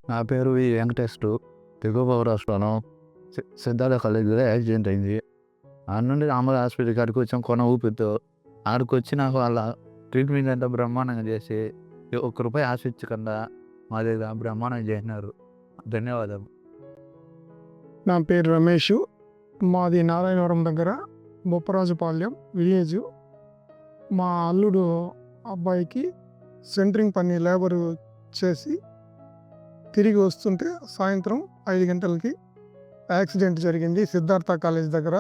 నా పేరు వెంకటేశ్వరు. దిగువ పౌరాష్ట్రం సిద్ధార్థ కాలేజీలో యాక్సిడెంట్ అయింది. ఆడ నుండి రామోజీ హాస్పిటల్ కాడికి వచ్చాం కొన ఊపిరితో. ఆడికి వచ్చి నాకు వాళ్ళ ట్రీట్మెంట్ అంతా బ్రహ్మాండంగా చేసి ఒక్క రూపాయి ఆశించకుండా మా దగ్గర బ్రహ్మాండంగా చేసినారు. ధన్యవాదాలు. నా పేరు రమేష్. మాది నారాయణవరం దగ్గర బొప్పరాజుపాళ్యం విలేజ్. మా అల్లుడు అబ్బాయికి సెంటరింగ్ పని లేబరు చేసి తిరిగి వస్తుంటే సాయంత్రం 5 గంటలకి యాక్సిడెంట్ జరిగింది సిద్ధార్థ కాలేజ్ దగ్గర.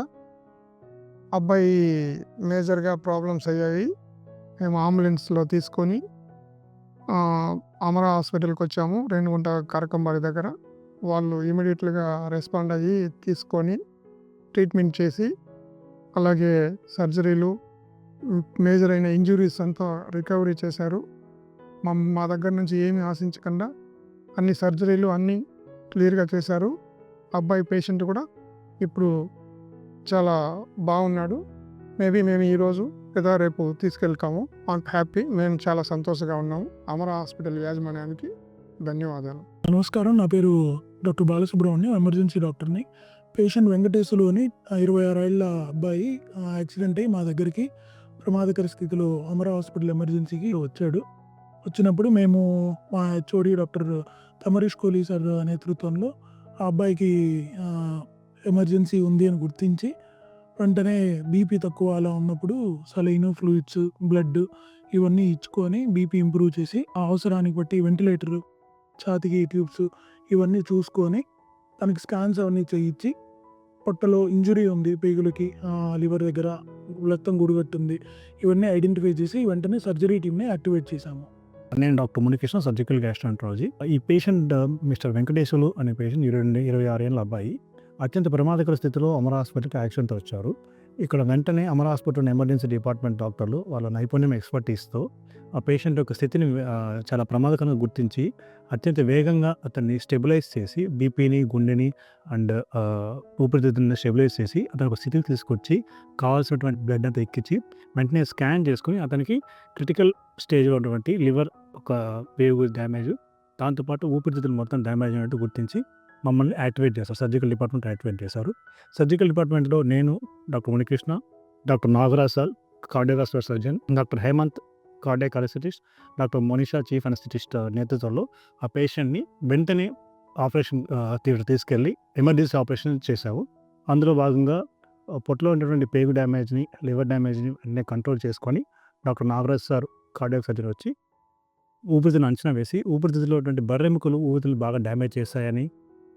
అబ్బాయి మేజర్గా ప్రాబ్లమ్స్ అయ్యాయి. మేము అంబులెన్స్లో తీసుకొని అమరా హాస్పిటల్కి వచ్చాము, రేణిగుంట కరకంబాడి దగ్గర. వాళ్ళు ఇమీడియట్గా రెస్పాండ్ అయ్యి తీసుకొని ట్రీట్మెంట్ చేసి, అలాగే సర్జరీలు, మేజర్ అయిన ఇంజురీస్ అంతా రికవరీ చేశారు. మా దగ్గర నుంచి ఏమీ ఆశించకుండా అన్ని సర్జరీలు అన్నీ క్లియర్గా చేశారు. అబ్బాయి పేషెంట్ కూడా ఇప్పుడు చాలా బాగున్నాడు. మేబీ మేము ఈరోజు లేదా రేపు తీసుకెళ్తాము. మాకు హ్యాపీ, మేము చాలా సంతోషంగా ఉన్నాము. అమరా హాస్పిటల్ యాజమాన్యానికి ధన్యవాదాలు. నమస్కారం. నా పేరు డాక్టర్ బాలసుబ్రహ్మణ్యం, ఎమర్జెన్సీ డాక్టర్ని. పేషెంట్ వెంకటేశ్వర్లు అని 26 ఏళ్ల అబ్బాయి యాక్సిడెంట్ అయ్యి మా దగ్గరికి ప్రమాదకర స్థితిలో అమరా హాస్పిటల్ ఎమర్జెన్సీకి వచ్చాడు. వచ్చినప్పుడు మేము మా హెచ్ఓడి డాక్టర్ తమరీష్ కోహ్లీ సార్ నేతృత్వంలో ఆ అబ్బాయికి ఎమర్జెన్సీ ఉంది అని గుర్తించి వెంటనే బీపీ తక్కువ అలా ఉన్నప్పుడు సలైన్, ఫ్లూయిడ్స్, బ్లడ్ ఇవన్నీ ఇచ్చుకొని బీపీ ఇంప్రూవ్ చేసి ఆ అవసరానికి బట్టి వెంటిలేటరు, ఛాతీకి ట్యూబ్స్ ఇవన్నీ చూసుకొని తనకి స్కాన్స్ అవన్నీ చేయించి పొట్టలో ఇంజురీ ఉంది, పేగులకి, లివర్ దగ్గర రక్తం గుడిగట్టుంది, ఇవన్నీ ఐడెంటిఫై చేసి వెంటనే సర్జరీ టీమ్ని యాక్టివేట్ చేశాము. నేను డాక్టర్ మునికృష్ణ, సర్జికల్ గ్యాస్ట్రాంట్రాలజీ. ఈ పేషెంట్ మిస్టర్ వెంకటేశ్వర్లు అనే పేషెంట్ 26 ఏళ్ళ అబ్బాయి అత్యంత ప్రమాదకర స్థితిలో అమరా హాస్పిటల్కి యాక్సిడెంట్తో వచ్చారు. ఇక్కడ వెంటనే అమరా హాస్పిటల్ ఎమర్జెన్సీ డిపార్ట్మెంట్ డాక్టర్లు వాళ్ళ నైపుణ్యం, ఎక్స్పర్టీస్తో ఆ పేషెంట్ యొక్క స్థితిని చాలా ప్రమాదకరంగా గుర్తించి అత్యంత వేగంగా అతన్ని స్టెబిలైజ్ చేసి బీపీని, గుండెని అండ్ ఊపిరితిత్తుల్ని స్టెబిలైజ్ చేసి అతని ఒక స్థితికి తీసుకొచ్చి కావాల్సినటువంటి బ్లడ్ అంతా ఎక్కించి వెంటనే స్కాన్ చేసుకుని అతనికి క్రిటికల్ స్టేజ్లో ఉన్నటువంటి లివర్ ఒక పేగు డ్యామేజ్, దాంతోపాటు ఊపిరితిత్తులు మొత్తం డ్యామేజ్ అయినట్టు గుర్తించి మమ్మల్ని యాక్టివేట్ చేశారు. సర్జికల్ డిపార్ట్మెంట్ యాక్టివేట్ చేశారు. సర్జికల్ డిపార్ట్మెంట్లో నేను, doctor Munikrishna, doctor Nagaraj sir cardiovascular surgeon, doctor Hemanth cardiac anaesthetist, doctor Monisha chief anaesthetist నేతృత్వంలో ఆ పేషెంట్ని వెంటనే ఆపరేషన్ థియేటర్ తీసుకెళ్ళి ఎమర్జెన్సీ ఆపరేషన్ చేశాము. అందులో భాగంగా పొట్టలో ఉన్నటువంటి పేగు డ్యామేజ్ని, లివర్ డ్యామేజ్ని అన్నీ కంట్రోల్ చేసుకొని doctor Nagaraj sir cardiac surgeon వచ్చి ఊపిరితిత్తులను అంచనా వేసి ఊపిరితిత్తులో ఉన్నటువంటి బర్రెముకలు ఊపిరితిత్తులు బాగా డ్యామేజ్ చేశాయని,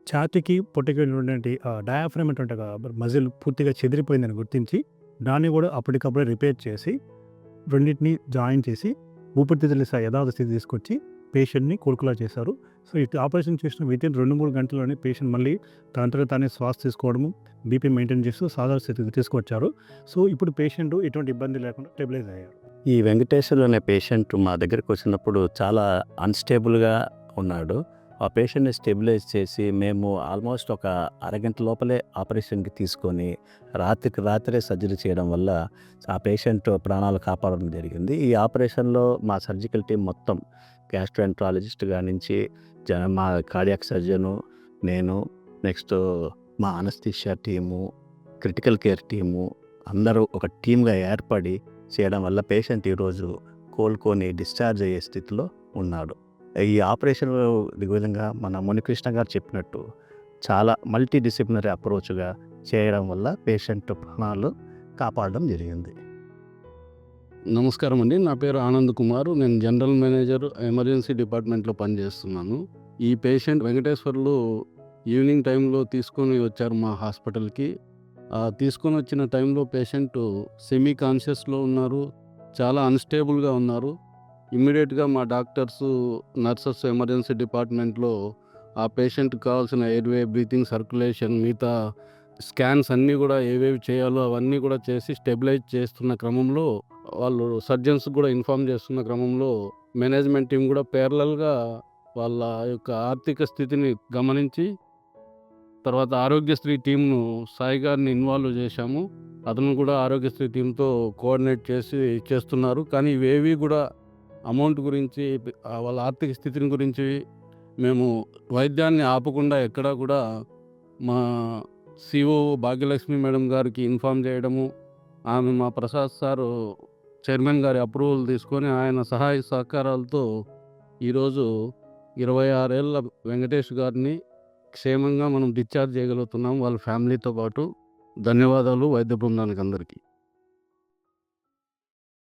ఛాతీకి పొట్టకి ఉన్నటువంటి డయాఫ్రమ్ అటువంటి మజిల్ పూర్తిగా చెదిరిపోయిందని గుర్తించి దాన్ని కూడా అప్పటికప్పుడే రిపేర్ చేసి రెండింటిని జాయిన్ చేసి ఊపిరితిత్తుల యథార్థ స్థితి తీసుకొచ్చి పేషెంట్ని కోలుకులా చేశారు. సో ఈ ఆపరేషన్ చేసిన వితిన్ 2-3 గంటల్లోనే పేషెంట్ మళ్ళీ తనంతట తానే శ్వాస తీసుకోవడము, బీపీ మెయింటైన్ చేస్తూ సాధారణ స్థితికి తీసుకొచ్చారు. సో ఇప్పుడు పేషెంట్ ఎటువంటి ఇబ్బంది లేకుండా స్టెబిలైజ్ అయ్యారు. ఈ వెంకటేశ్వర్లు అనే పేషెంట్ మా దగ్గరికి వచ్చినప్పుడు చాలా అన్‌స్టేబుల్‌గా ఉన్నాడు. ఆ పేషెంట్‌ని స్టెబిలైజ్ చేసి మేము ఆల్మోస్ట్ ఒక అరగంట లోపలే ఆపరేషన్‌కి తీసుకొని రాత్రికి రాత్రే సర్జరీ చేయడం వల్ల ఆ పేషెంట్ ప్రాణాలు కాపాడడం జరిగింది. ఈ ఆపరేషన్‌లో మా సర్జికల్ టీమ్ మొత్తం గ్యాస్ట్రోఎంట్రాలజిస్ట్ నుంచి మా కార్డియాక్ సర్జను, నేను, నెక్స్ట్ మా anaesthesia team, critical care team అందరూ ఒక టీమ్‌గా ఏర్పడి చేయడం వల్ల పేషెంట్ ఈరోజు కోలుకొని డిశ్చార్జ్ అయ్యే స్థితిలో ఉన్నాడు. ఈ ఆపరేషన్ విధంగా మన మునికృష్ణ గారు చెప్పినట్టు చాలా మల్టీ డిసిప్లినరీ అప్రోచ్గా చేయడం వల్ల పేషెంట్ ప్రాణాలు కాపాడడం జరిగింది. నమస్కారం అండి. నా పేరు ఆనంద్ కుమార్. నేను జనరల్ మేనేజర్ ఎమర్జెన్సీ డిపార్ట్మెంట్లో పనిచేస్తున్నాను. ఈ పేషెంట్ వెంకటేశ్వర్లు ఈవినింగ్ టైంలో తీసుకొని వచ్చారు మా హాస్పిటల్కి. తీసుకొని వచ్చిన టైంలో పేషెంట్ సెమీ కాన్షియస్లో ఉన్నారు, చాలా అన్‌స్టేబుల్‌గా ఉన్నారు. ఇమ్మీడియట్‌గా మా డాక్టర్సు, నర్సెస్ ఎమర్జెన్సీ డిపార్ట్మెంట్లో ఆ పేషెంట్‌కి కావాల్సిన ఎయిర్వే, బ్రీతింగ్, సర్క్యులేషన్, మిగతా స్కాన్స్ అన్నీ కూడా ఏవేవి చేయాలో అవన్నీ కూడా చేసి స్టెబిలైజ్ చేస్తున్న క్రమంలో, వాళ్ళు సర్జన్స్ కూడా ఇన్ఫార్మ్ చేస్తున్న క్రమంలో మేనేజ్మెంట్ టీమ్ కూడా ప్యారలల్‌గా వాళ్ళ యొక్క ఆర్థిక స్థితిని గమనించి తర్వాత ఆరోగ్యశ్రీ టీమ్‌ను సాయి గారిని ఇన్వాల్వ్ చేశాము. అతను కూడా ఆరోగ్యశ్రీ టీమ్‌తో కోఆర్డినేట్ చేసి చేస్తున్నారు. కానీ ఇవేవి కూడా అమౌంట్ గురించి, వాళ్ళ ఆర్థిక స్థితిని గురించి మేము వైద్యాన్ని ఆపకుండా ఎక్కడా కూడా మా సిఓ భాగ్యలక్ష్మి మేడం గారికి ఇన్ఫామ్ చేయడము, ఆమె మా ప్రసాద్ సారు చైర్మన్ గారి అప్రూవల్ తీసుకొని ఆయన సహాయ సహకారాలతో ఈరోజు 26 ఏళ్ళ వెంకటేష్ గారిని క్షేమంగా మనం డిశ్చార్జ్ చేయగలుగుతున్నాం వాళ్ళ ఫ్యామిలీతో పాటు. ధన్యవాదాలు వైద్య బృందానికి అందరికీ.